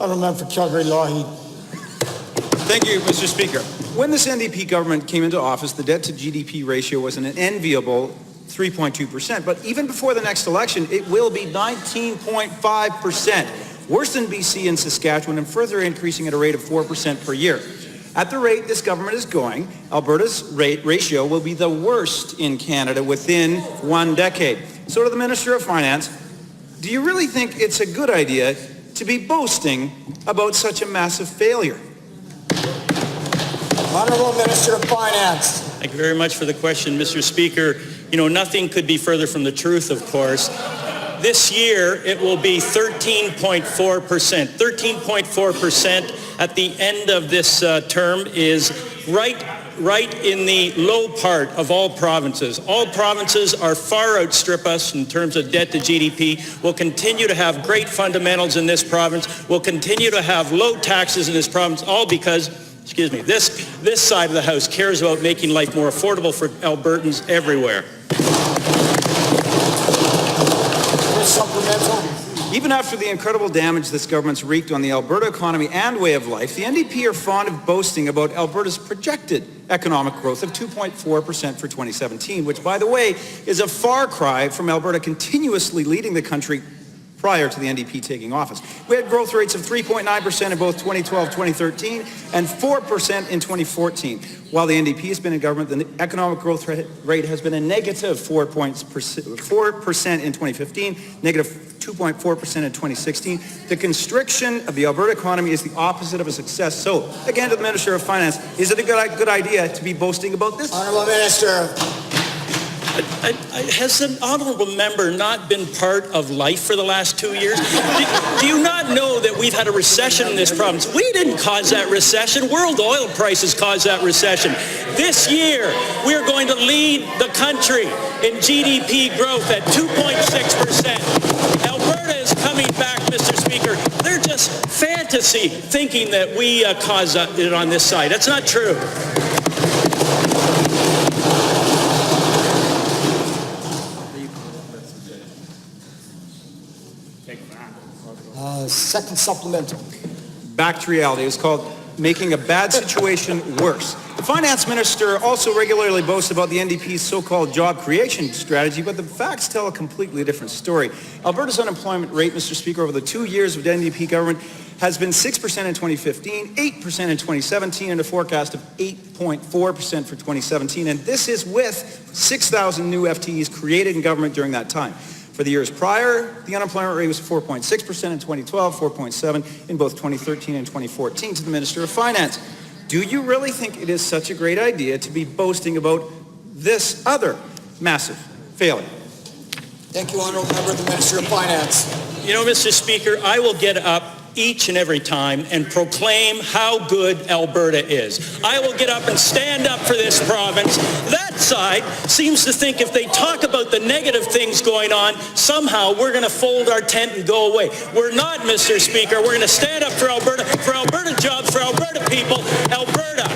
Honourable Member for Calgary-Lougheed. Thank you, Mr. Speaker. When this NDP government came into office, the debt-to-GDP ratio was an enviable 3.2%. But even before the next election, it will be 19.5%, worse than BC and Saskatchewan, and further increasing at a rate of 4% per year. At the rate this government is going, Alberta's rate ratio will be the worst in Canada within 1 decade. So to the Minister of Finance, do you really think it's a good idea to be boasting about such a massive failure? Honourable Minister of Finance. Thank you very much for the question, Mr. Speaker. You know, nothing could be further from the truth, of course. This year, it will be 13.4%. 13.4% at the end of this term is right in the low part of all provinces. All provinces are far outstrip us in terms of debt to GDP. We'll continue to have great fundamentals in this province. We'll continue to have low taxes in this province, all because, this side of the House cares about making life more affordable for Albertans everywhere. Supplemental. Even after the incredible damage this government's wreaked on the Alberta economy and way of life, the NDP are fond of boasting about Alberta's projected economic growth of 2.4% for 2017, which, by the way, is a far cry from Alberta continuously leading the country prior to the NDP taking office. We had growth rates of 3.9% in both 2012-2013 and 4% in 2014. While the NDP has been in government, the economic growth rate has been a negative 4% in 2015, negative 2.4% in 2016. The constriction of the Alberta economy is the opposite of a success. So, again, to the Minister of Finance, is it a good idea to be boasting about this? Honourable Minister. Has an honourable member not been part of life for the last 2 years? Do you not know that we've had a recession in this province? We didn't cause that recession. World oil prices caused that recession. This year, we are going to lead the country in GDP growth at 2.6%. Alberta is coming back, Mr. Speaker. They're just fantasy thinking that we caused it on this side. That's not true. Second supplemental. Back to reality. It's called making a bad situation worse. The finance minister also regularly boasts about the NDP's so-called job creation strategy, but the facts tell a completely different story. Alberta's unemployment rate, Mr. Speaker, over the 2 years of the NDP government has been 6% in 2015, 8% in 2017, and a forecast of 8.4% for 2017. And this is with 6,000 new FTEs created in government during that time. For the years prior, the unemployment rate was 4.6% in 2012, 4.7% in both 2013 and 2014. To the Minister of Finance, do you really think it is such a great idea to be boasting about this other massive failure? Thank you, Honourable Member. The Minister of Finance. You know, Mr. Speaker, I will get up each and every time and proclaim how good Alberta is. I will get up and stand up for this province. That side seems to think if they talk about the negative things going on, somehow we're going to fold our tent and go away. We're not, Mr. Speaker. We're going to stand up for Alberta jobs, for Alberta people. Alberta